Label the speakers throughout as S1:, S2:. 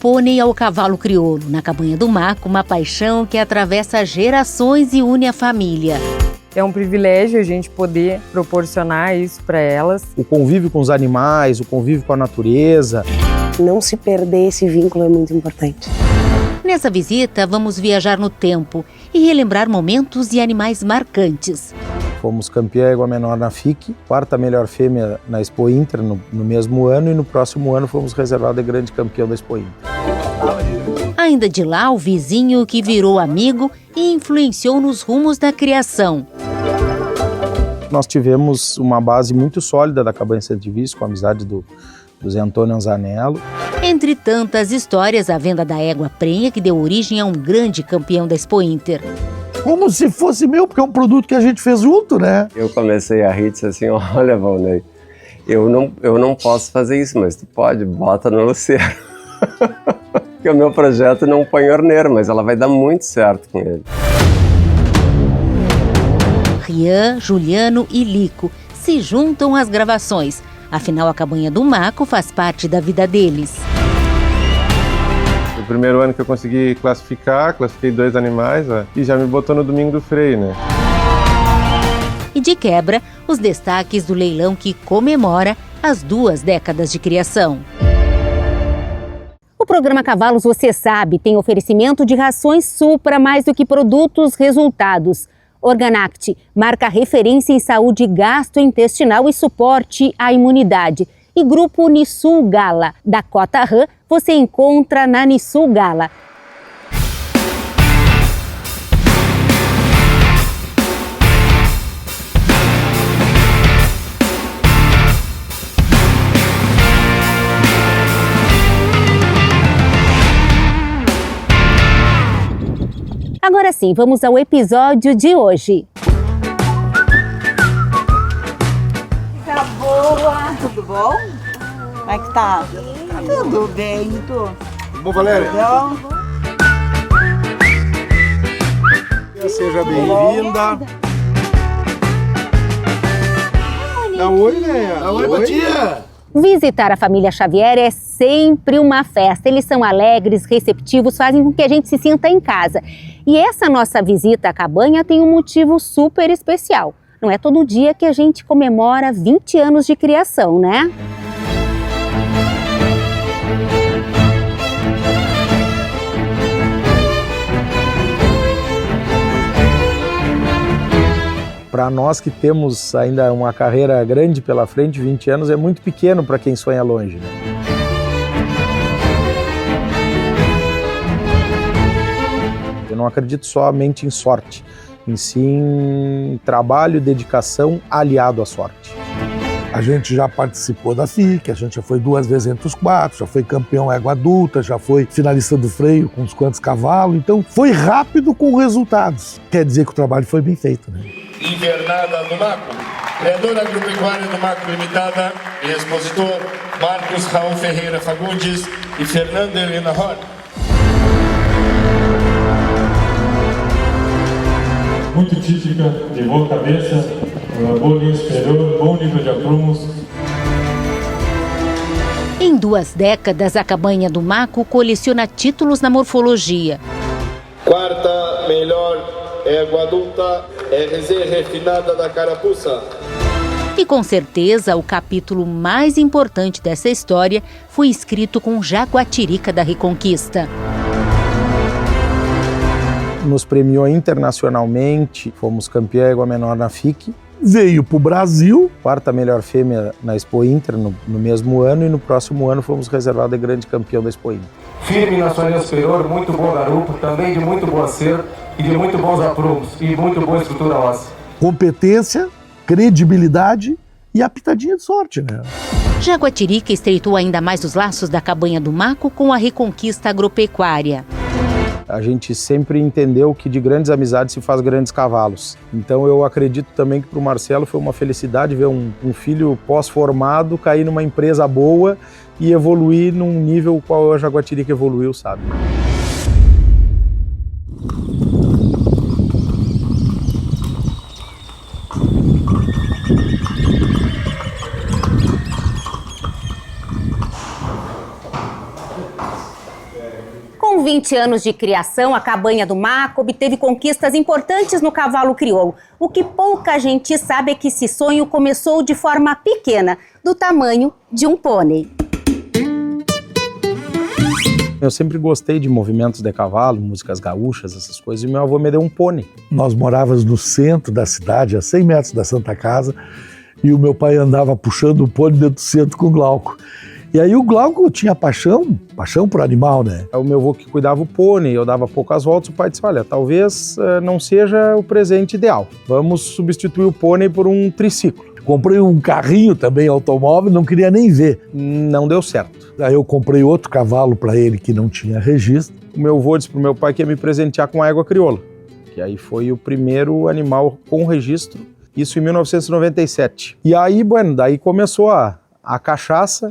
S1: pônei ao cavalo crioulo. Na Cabanha do Maco, uma paixão que atravessa gerações e une a família.
S2: É um privilégio a gente poder proporcionar isso para elas.
S3: O convívio com os animais, o convívio com a natureza.
S4: Não se perder esse vínculo é muito importante.
S1: Nessa visita, vamos viajar no tempo e relembrar momentos e animais marcantes.
S3: Fomos campeã égua menor na FIC, quarta melhor fêmea na Expo Inter no mesmo ano, e no próximo ano fomos reservados de grande campeão da Expo Inter.
S1: Ainda de lá, o vizinho que virou amigo e influenciou nos rumos da criação.
S3: Nós tivemos uma base muito sólida da Cabanha Santivício, com a amizade do Zé Antônio Anzanello.
S1: Entre tantas histórias, a venda da égua prenha que deu origem a um grande campeão da Expo Inter.
S5: Como se fosse meu, porque é um produto que a gente fez junto, né?
S6: Eu comecei a rir e disse assim, olha, Valnei, eu não posso fazer isso, mas tu pode, bota no luceiro. Porque o meu projeto não põe orneiro, mas ela vai dar muito certo com ele.
S1: Rian, Juliano e Lico se juntam às gravações. Afinal, a Cabanha do Maco faz parte da vida deles.
S7: O primeiro ano que eu consegui classifiquei 2 animais, e já me botou no domingo do freio, né?
S1: E de quebra, os destaques do leilão que comemora as 2 décadas de criação.
S8: O programa Cavalos Você Sabe tem oferecimento de rações Supra mais do que produtos resultados. Organact, marca referência em saúde gastrointestinal e suporte à imunidade. E Grupo Nissul Gala, da Cota Ram, você encontra na Nissul Gala. Agora sim, vamos ao episódio de hoje.
S9: Tá boa! Tudo bom? Como é que tá? Tudo bem, tu?
S5: Tudo bom, Valéria? Seja bem-vinda. Dá um oi, né? Dá um oi, tia!
S8: Visitar a família Xavier é sempre uma festa. Eles são alegres, receptivos, fazem com que a gente se sinta em casa. E essa nossa visita à cabanha tem um motivo super especial. Não é todo dia que a gente comemora 20 anos de criação, né?
S3: Para nós que temos ainda uma carreira grande pela frente, 20 anos é muito pequeno para quem sonha longe, né? Eu não acredito somente em sorte, em sim trabalho e dedicação aliado à sorte.
S5: A gente já participou da FIC, a gente já foi 2 vezes entre os 4, já foi campeão égua adulta, já foi finalista do freio com uns quantos cavalos, então foi rápido com resultados. Quer dizer que o trabalho foi bem feito, né?
S10: Invernada do Maco, criadora agropecuária do Maco Limitada e expositor Marcos Raul Ferreira Fagundes e Fernanda Helena Horn.
S11: Muito típica, de boa cabeça, bom nível superior, bom nível de aprumos.
S1: Em 2 décadas, a Cabanha do Maco coleciona títulos na morfologia.
S10: Quarta melhor égua adulta, RZ refinada da Carapuça.
S1: E com certeza, o capítulo mais importante dessa história foi escrito com Jaguatirica da Reconquista.
S3: Nos premiou internacionalmente, fomos campeã égua menor na FIC.
S5: Veio para o Brasil.
S3: Quarta melhor fêmea na Expo Inter no mesmo ano, e no próximo ano fomos reservados de grande campeão da Expo Inter.
S12: Firme na sua linha superior, muito bom garupa, também de muito boa cera e de muito bons aprumos e muito boa estrutura óssea.
S5: Competência, credibilidade e a pitadinha de sorte, né?
S1: Jaguatirica estreitou ainda mais os laços da Cabanha do Maco com a Reconquista agropecuária.
S3: A gente sempre entendeu que de grandes amizades se faz grandes cavalos. Então eu acredito também que para o Marcelo foi uma felicidade ver um filho pós-formado cair numa empresa boa e evoluir num nível qual a Jaguatirica evoluiu, sabe?
S8: Com 20 anos de criação, a Cabanha do Maco obteve conquistas importantes no cavalo crioulo. O que pouca gente sabe é que esse sonho começou de forma pequena, do tamanho de um pônei.
S3: Eu sempre gostei de movimentos de cavalo, músicas gaúchas, essas coisas, e meu avô me deu um pônei.
S5: Nós morávamos no centro da cidade, a 100 metros da Santa Casa, e o meu pai andava puxando o pônei dentro do centro com o Glauco. E aí o Glauco tinha paixão por animal, né?
S3: O meu avô que cuidava o pônei, eu dava poucas voltas, o pai disse, olha, talvez não seja o presente ideal. Vamos substituir o pônei por um triciclo.
S5: Comprei um carrinho também, automóvel, não queria nem ver.
S3: Não deu certo.
S5: Aí eu comprei outro cavalo para ele que não tinha registro.
S3: O meu avô disse pro meu pai que ia me presentear com a égua crioula, que aí foi o primeiro animal com registro, isso em 1997. E aí, bueno, daí começou a cachaça.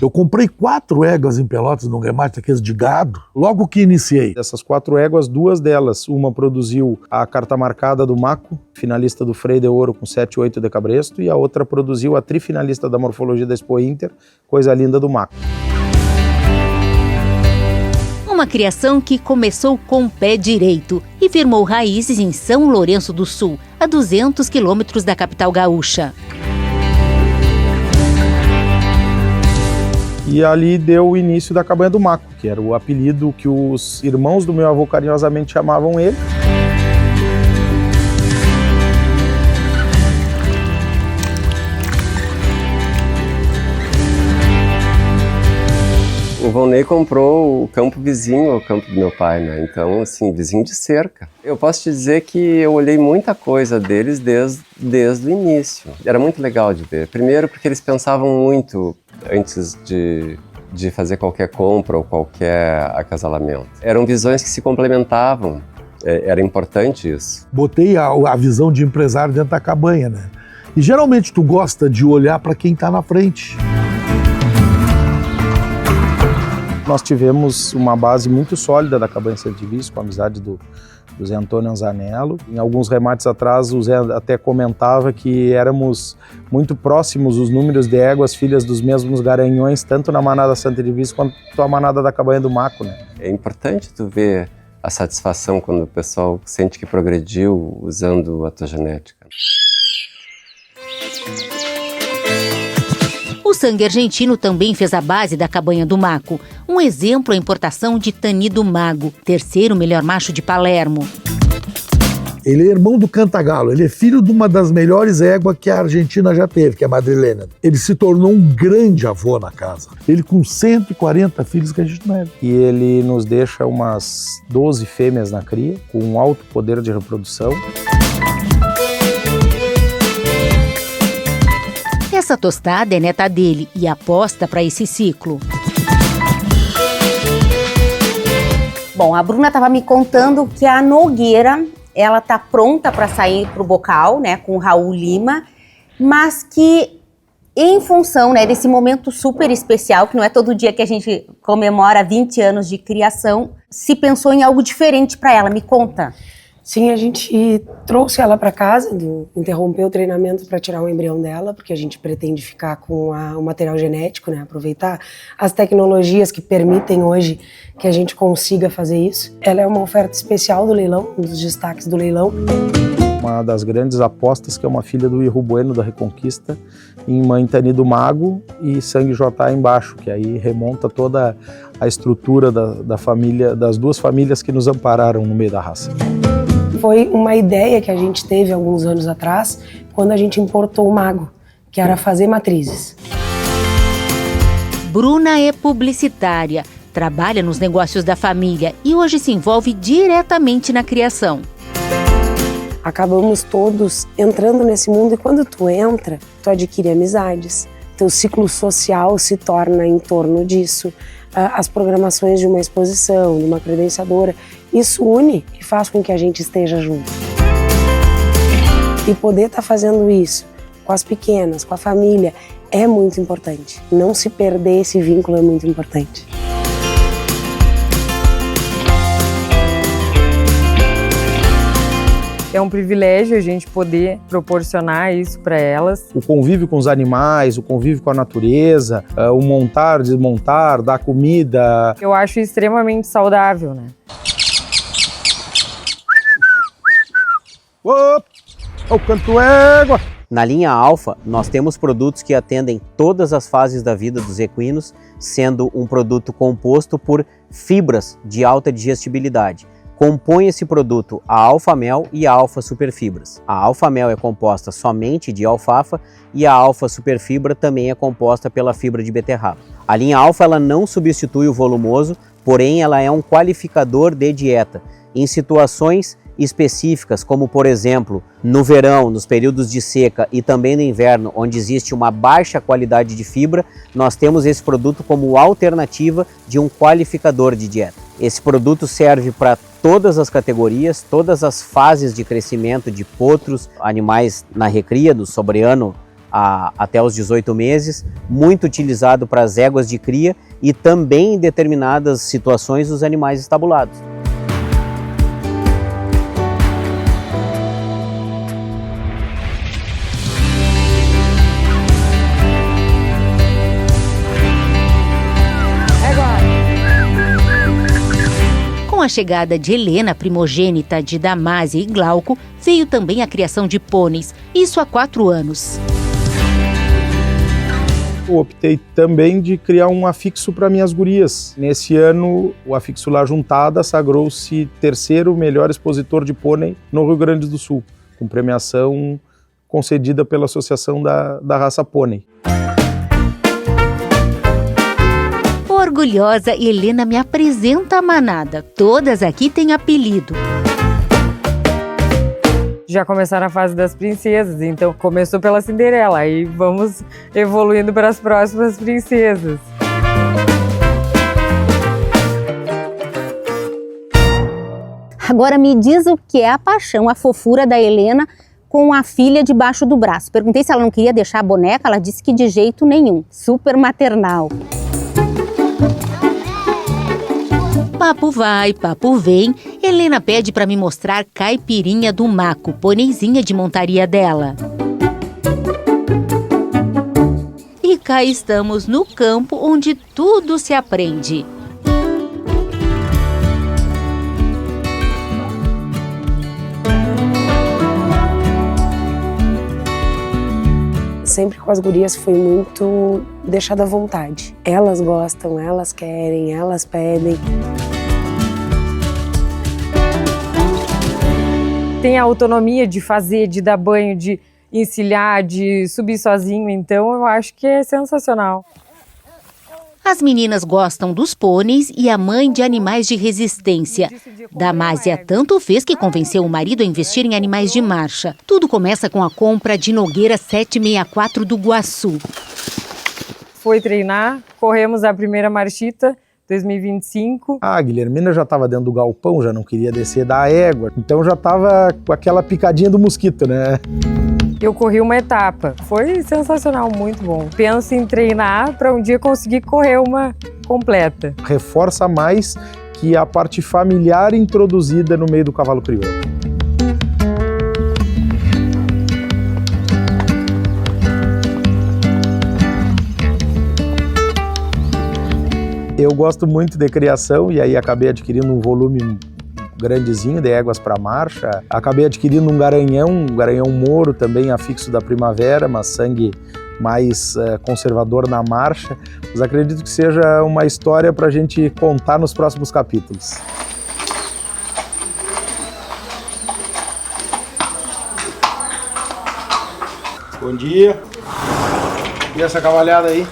S5: Eu comprei 4 éguas em Pelotas, num remate aqueles de gado, logo que iniciei.
S3: Dessas 4 éguas, 2 delas, uma produziu a carta marcada do Maco, finalista do Freio de Ouro com 7-8 de cabresto, e a outra produziu a trifinalista da morfologia da Expo Inter, Coisa Linda do Maco.
S1: Uma criação que começou com o pé direito e firmou raízes em São Lourenço do Sul, a 200 quilômetros da capital gaúcha.
S3: E ali deu o início da Cabanha do Maco, que era o apelido que os irmãos do meu avô carinhosamente chamavam ele.
S6: O Volney comprou o campo vizinho ao campo do meu pai, né? Então, assim, vizinho de cerca. Eu posso te dizer que eu olhei muita coisa deles desde o início. Era muito legal de ver. Primeiro porque eles pensavam muito antes de fazer qualquer compra ou qualquer acasalamento. Eram visões que se complementavam. Era importante isso.
S5: Botei a visão de empresário dentro da cabanha, né? E geralmente tu gosta de olhar para quem está na frente.
S3: Nós tivemos uma base muito sólida da Cabanha Santivis, com a amizade do Zé Antônio Anzanello. Em alguns remates atrás, o Zé até comentava que éramos muito próximos os números de éguas, filhas dos mesmos garanhões, tanto na manada Santivis quanto a manada da Cabanha do Maco, né?
S6: É importante tu ver a satisfação quando o pessoal sente que progrediu usando a tua genética.
S1: O sangue argentino também fez a base da Cabanha do Maco. Um exemplo é a importação de Tani do Mago, terceiro melhor macho de Palermo.
S5: Ele é irmão do Cantagalo, ele é filho de uma das melhores éguas que a Argentina já teve, que é a Madrilena. Ele se tornou um grande avô na casa. Ele com 140 filhos que a gente não é.
S3: E ele nos deixa umas 12 fêmeas na cria, com um alto poder de reprodução.
S1: Essa tostada é neta dele e aposta para esse ciclo.
S8: Bom, a Bruna estava me contando que a Nogueira, ela tá pronta para sair pro bocal, né, com o Raul Lima, mas que em função, né, desse momento super especial, que não é todo dia que a gente comemora 20 anos de criação, se pensou em algo diferente para ela. Me conta.
S4: Sim, a gente trouxe ela para casa, interrompeu o treinamento para tirar o embrião dela, porque a gente pretende ficar com o material genético, né? Aproveitar as tecnologias que permitem hoje que a gente consiga fazer isso. Ela é uma oferta especial do leilão, um dos destaques do leilão.
S3: Uma das grandes apostas, que é uma filha do Irru Bueno da Reconquista, em mãe Tani do Mago e sangue JA embaixo, que aí remonta toda a estrutura da família, das duas famílias que nos ampararam no meio da raça.
S4: Foi uma ideia que a gente teve alguns anos atrás, quando a gente importou o Mago, que era fazer matrizes.
S1: Bruna é publicitária, trabalha nos negócios da família e hoje se envolve diretamente na criação.
S4: Acabamos todos entrando nesse mundo e quando tu entra, tu adquire amizades. Teu ciclo social se torna em torno disso. As programações de uma exposição, de uma credenciadora, isso une e faz com que a gente esteja junto. E poder estar fazendo isso com as pequenas, com a família, é muito importante. Não se perder esse vínculo é muito importante.
S2: É um privilégio a gente poder proporcionar isso para elas.
S3: O convívio com os animais, o convívio com a natureza, o montar, desmontar, dar comida.
S2: Eu acho extremamente saudável, né?
S3: Opa! O canto égua!
S13: Na linha Alfa, nós temos produtos que atendem todas as fases da vida dos equinos, sendo um produto composto por fibras de alta digestibilidade. Compõe esse produto a Alfa Mel e a Alfa Superfibras. A Alfa Mel é composta somente de alfafa e a Alfa Superfibra também é composta pela fibra de beterraba. A linha Alfa ela não substitui o volumoso, porém ela é um qualificador de dieta. Em situações específicas, como por exemplo, no verão, nos períodos de seca e também no inverno, onde existe uma baixa qualidade de fibra, nós temos esse produto como alternativa de um qualificador de dieta. Esse produto serve para todas as categorias, todas as fases de crescimento de potros, animais na recria, do sobreano até os 18 meses, muito utilizado para as éguas de cria e também em determinadas situações os animais estabulados.
S1: Com a chegada de Helena, primogênita de Damásia e Glauco, veio também a criação de pôneis, isso há 4 anos.
S3: Eu optei também de criar um afixo para minhas gurias. Nesse ano, o afixo La Juntada sagrou-se 3º melhor expositor de pônei no Rio Grande do Sul, com premiação concedida pela Associação da Raça Pônei.
S1: Orgulhosa, Helena me apresenta a manada. Todas aqui têm apelido.
S2: Já começaram a fase das princesas, então começou pela Cinderela, aí vamos evoluindo para as próximas princesas.
S8: Agora me diz o que é a paixão, a fofura da Helena com a filha debaixo do braço. Perguntei se ela não queria deixar a boneca, ela disse que de jeito nenhum, super maternal.
S1: Papo vai, papo vem, Helena pede para me mostrar Caipirinha do Maco, pôneizinha de montaria dela. E cá estamos no campo onde tudo se aprende.
S4: Sempre com as gurias foi muito deixada à vontade. Elas gostam, elas querem, elas pedem.
S2: Tem a autonomia de fazer, de dar banho, de encilhar, de subir sozinho, então eu acho que é sensacional.
S1: As meninas gostam dos pôneis e a mãe de animais de resistência. Damásia tanto fez que convenceu o marido a investir em animais de marcha. Tudo começa com a compra de Nogueira 764 do Guaçu.
S2: Foi treinar, corremos a primeira marchita, 2025.
S3: A Guilhermina já estava dentro do galpão, já não queria descer da égua, então já estava com aquela picadinha do mosquito, né?
S2: Eu corri uma etapa, foi sensacional, muito bom. Penso em treinar para um dia conseguir correr uma completa.
S3: Reforça mais que a parte familiar introduzida no meio do cavalo crioulo. Eu gosto muito de criação e aí acabei adquirindo um volume grandezinho de éguas para marcha. Acabei adquirindo um garanhão mouro também afixo da primavera, mas sangue mais conservador na marcha. Mas acredito que seja uma história para a gente contar nos próximos capítulos. Bom dia. E essa cavalhada aí?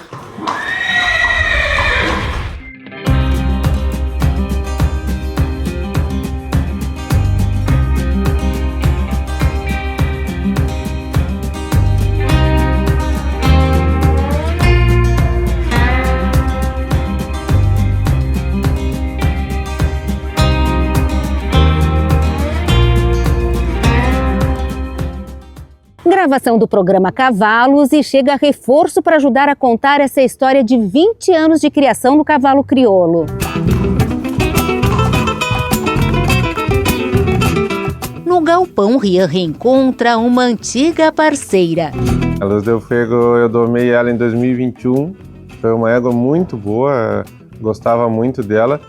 S8: Gravação do programa Cavalos e chega reforço para ajudar a contar essa história de 20 anos de criação no cavalo crioulo.
S1: No galpão, Rian reencontra uma antiga parceira.
S7: A Luz del Fuego, eu domei ela em 2021. Foi uma égua muito boa, gostava muito dela.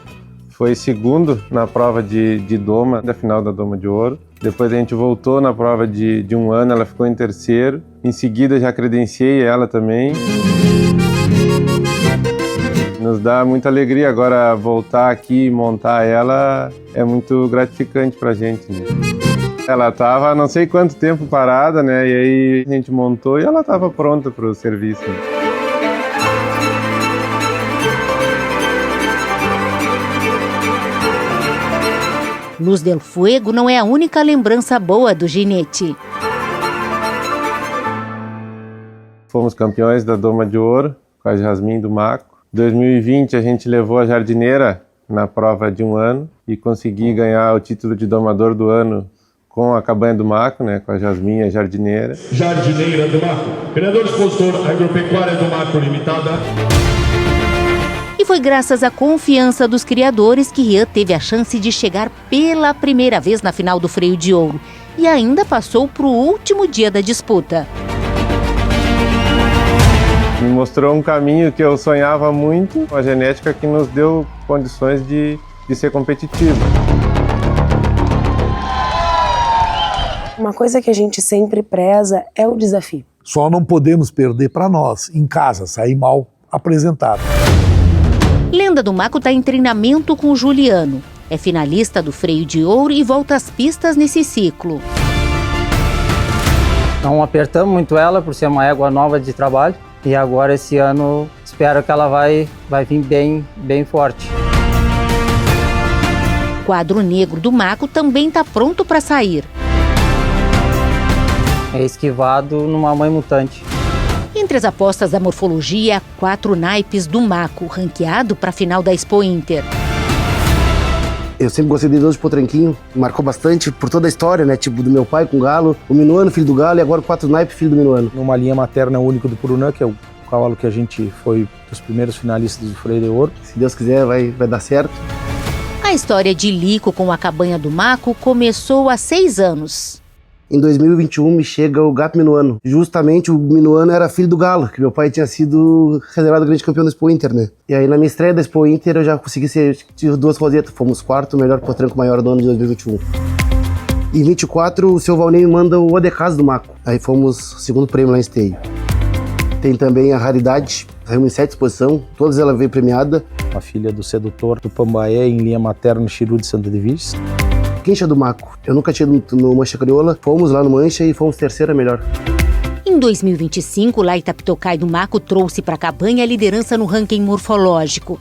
S7: Foi segundo na prova de doma, da final da Doma de Ouro. Depois a gente voltou na prova de 1 ano, ela ficou em terceiro. Em seguida já credenciei ela também. Nos dá muita alegria agora voltar aqui e montar ela, é muito gratificante pra gente, né? Ela estava não sei quanto tempo parada, né? E aí a gente montou e ela estava pronta para o serviço.
S1: Luz del Fuego não é a única lembrança boa do ginete.
S7: Fomos campeões da Doma de Ouro com a Jasmine do Maco. Em 2020 a gente levou a jardineira na prova de 1 ano e consegui ganhar o título de domador do ano com a Cabanha do Maco, né, com a Jasmine, a jardineira.
S10: Jardineira do Maco, criador expositor Agropecuária do Maco Limitada.
S1: E foi graças à confiança dos criadores que Rian teve a chance de chegar pela primeira vez na final do Freio de Ouro e ainda passou para o último dia da disputa.
S7: Me mostrou um caminho que eu sonhava muito, uma genética que nos deu condições de ser competitivo.
S4: Uma coisa que a gente sempre preza é o desafio.
S5: Só não podemos perder para nós, em casa, sair mal apresentado.
S1: Lenda do Maco está em treinamento com o Juliano. É finalista do Freio de Ouro e volta às pistas nesse ciclo.
S14: Não apertamos muito ela por ser uma égua nova de trabalho. E agora esse ano espero que ela vai vir bem forte.
S1: O quadro negro do Maco também está pronto para sair.
S14: É esquivado numa mãe mutante.
S1: Entre as apostas da morfologia, 4 naipes do Maco, ranqueado para a final da Expo Inter.
S15: Eu sempre gostei de Deus de Potranquinho, marcou bastante por toda a história, né? Tipo, do meu pai com o Galo, o Minuano, filho do Galo, e agora o 4 naipes, filho do Minuano.
S3: Numa linha materna única do Purunã, que é o cavalo que a gente foi dos primeiros finalistas do Freio de Ouro.
S15: Se Deus quiser, vai dar certo.
S1: A história de Lico com a Cabanha do Maco começou há 6 anos.
S15: Em 2021 me chega o gato Minuano. Justamente o Minuano era filho do Galo, que meu pai tinha sido reservado grande campeão da Expo Inter, né? E aí na minha estreia da Expo Inter eu já consegui tive 2 rosetas. Fomos 4º melhor potranco maior do ano de 2021. Em 24 o seu Valnei me manda o Odecas do Maco. Aí fomos 2º prêmio lá em Esteio. Tem também a Raridade, saiu em 7 exposição, todas ela veio premiada.
S3: A filha do sedutor do Pambaé em linha materna Chiru de Santa Divisa.
S15: Quincha do Maco. Eu nunca tinha ido no Mancha Crioula, fomos lá no Mancha e fomos 3ª melhor.
S1: Em 2025, Laita Pitokai do Maco trouxe para a Cabanha a liderança no ranking morfológico.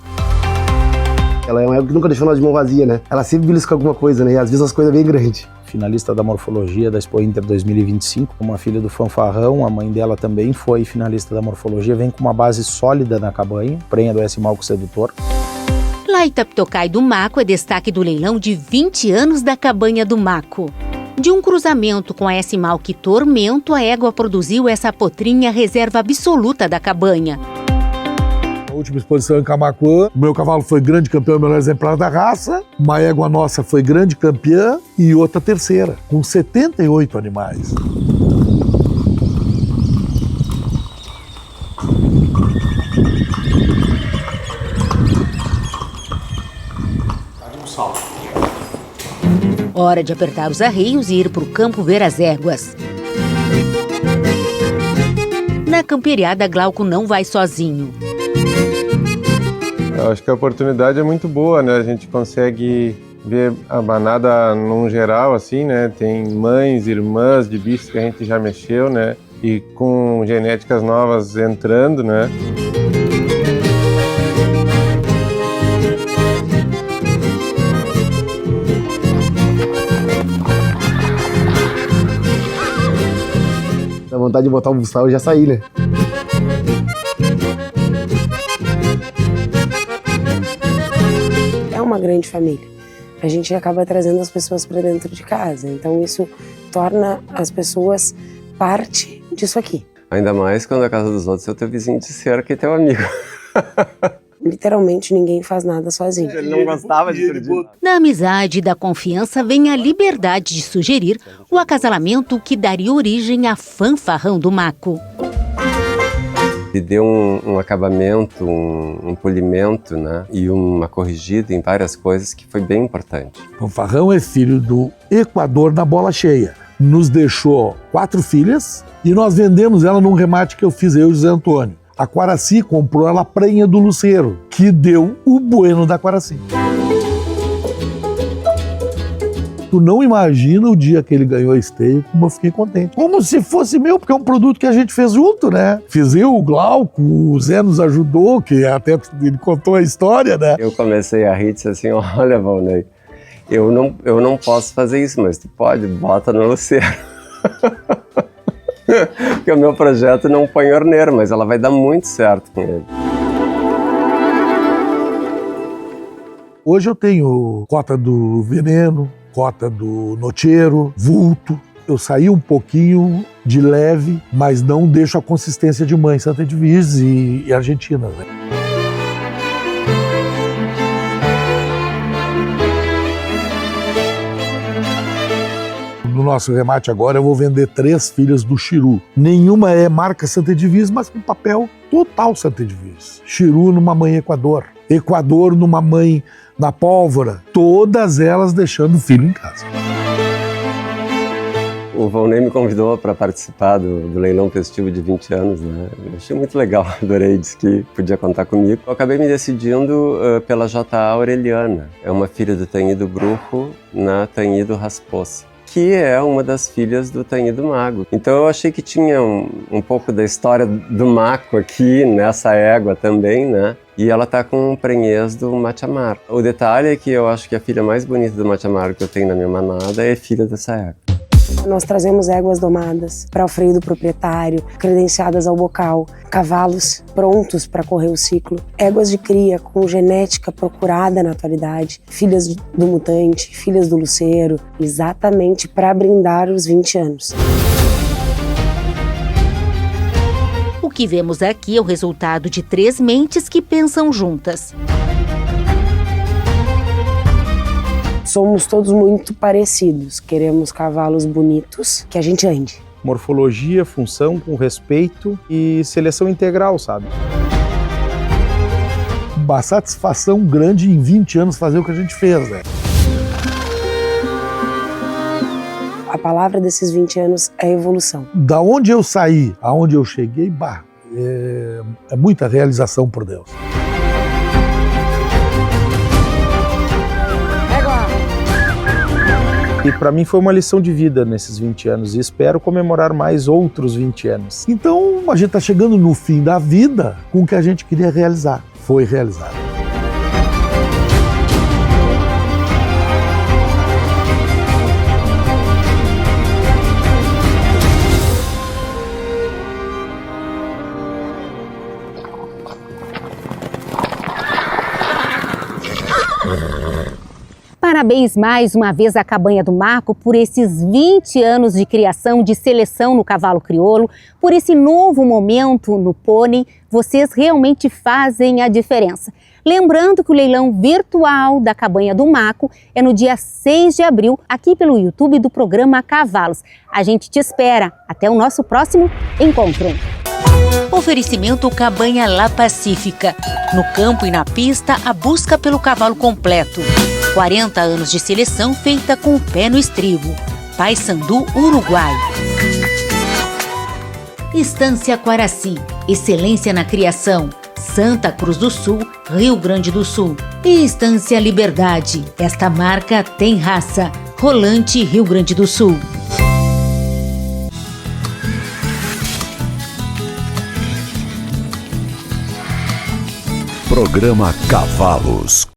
S15: Ela é uma égua que nunca deixou nós de mão vazia, né? Ela sempre belisca alguma coisa, né? E às vezes as coisas bem grandes.
S3: Finalista da morfologia da Expo Inter 2025, uma filha do Fanfarrão, a mãe dela também foi finalista da morfologia, vem com uma base sólida na Cabanha, prenha do S. Malco Sedutor.
S1: Laita Pitokai do Maco é destaque do leilão de 20 anos da Cabanha do Maco. De um cruzamento com a S. Malco Tormento, a égua produziu essa potrinha reserva absoluta da Cabanha.
S5: A última exposição em Camaquã, o meu cavalo foi grande campeão e melhor exemplar da raça, uma égua nossa foi grande campeã e outra 3ª, com 78 animais.
S1: Hora de apertar os arreios e ir para o campo ver as éguas. Na camperiada, Glauco não vai sozinho.
S7: Eu acho que a oportunidade é muito boa, né? A gente consegue ver a manada num geral, assim, né? Tem mães, irmãs de bichos que a gente já mexeu, né? E com genéticas novas entrando, né?
S15: Dá vontade de botar o buçal e já sair, né?
S4: É uma grande família. A gente acaba trazendo as pessoas para dentro de casa. Então isso torna as pessoas parte disso aqui.
S6: Ainda mais quando a casa dos outros é o teu vizinho de cerca e teu amigo.
S4: Literalmente ninguém faz nada sozinho.
S6: Ele não gostava de tudo.
S1: Na amizade e da confiança vem a liberdade de sugerir o acasalamento que daria origem à fanfarrão do Maco.
S6: Ele deu um acabamento, um polimento, né? E uma corrigida em várias coisas que foi bem importante.
S5: Fanfarrão é filho do Equador na bola cheia. Nos deixou 4 filhas e nós vendemos ela num remate que eu fiz, eu e o José Antônio. A Quaraci comprou ela prenha do Luceiro, que deu o bueno da Quaraci. Tu não imagina o dia que ele ganhou a esteio, como eu fiquei contente. Como se fosse meu, porque é um produto que a gente fez junto, né? Fiz eu, o Glauco, o Zé nos ajudou, que até ele contou a história, né?
S6: Eu comecei a rir e disse assim, olha, Valnei, eu não posso fazer isso, mas tu pode, bota no Luceiro. Porque o meu projeto não põe orneiro, mas ela vai dar muito certo com ele.
S5: Hoje eu tenho cota do Veneno, cota do Nocheiro, Vulto. Eu saí um pouquinho de leve, mas não deixo a consistência de mãe, Santa Edviges e Argentina, né? No nosso remate agora eu vou vender 3 filhas do Chiru. Nenhuma é marca Santa Edviges, mas com papel total Santa Edviges. Chiru numa mãe Equador, Equador numa mãe na Pólvora, todas elas deixando o filho em casa.
S6: O Valnei me convidou para participar do leilão festivo de 20 anos, né? Eu achei muito legal, adorei, disse que podia contar comigo. Eu acabei me decidindo pela J.A. Aureliana, é uma filha do Tanhido Brujo na Tanhido Rasposa, que é uma das filhas do Tanhido Mago. Então eu achei que tinha um pouco da história do Maco aqui, nessa égua também, né? E ela tá com um prenhez do Machamar. O detalhe é que eu acho que a filha mais bonita do Machamar que eu tenho na minha manada é filha dessa égua.
S4: Nós trazemos éguas domadas para o freio do proprietário, credenciadas ao bocal, cavalos prontos para correr o ciclo, éguas de cria com genética procurada na atualidade, filhas do mutante, filhas do Luceiro, exatamente para brindar os 20 anos.
S1: O que vemos aqui é o resultado de 3 mentes que pensam juntas.
S4: Somos todos muito parecidos, queremos cavalos bonitos, que a gente ande.
S3: Morfologia, função, com respeito e seleção integral, sabe?
S5: Uma satisfação grande em 20 anos fazer o que a gente fez, né?
S4: A palavra desses 20 anos é evolução.
S5: Da onde eu saí, aonde eu cheguei, é muita realização por Deus.
S3: E para mim foi uma lição de vida nesses 20 anos e espero comemorar mais outros 20 anos.
S5: Então a gente está chegando no fim da vida com o que a gente queria realizar. Foi realizado.
S8: Parabéns mais uma vez à Cabanha do Maco por esses 20 anos de criação, de seleção no cavalo crioulo, por esse novo momento no pônei. Vocês realmente fazem a diferença. Lembrando que o leilão virtual da Cabanha do Maco é no dia 6 de abril, aqui pelo YouTube do programa Cavalos. A gente te espera. Até o nosso próximo encontro.
S1: Oferecimento Cabanha La Pacífica. No campo e na pista, a busca pelo cavalo completo. 40 anos de seleção feita com o pé no estribo. Paysandu, Uruguai. Estância Quaraci. Excelência na criação. Santa Cruz do Sul, Rio Grande do Sul. E Estância Liberdade. Esta marca tem raça. Rolante, Rio Grande do Sul.
S16: Programa Cavalos.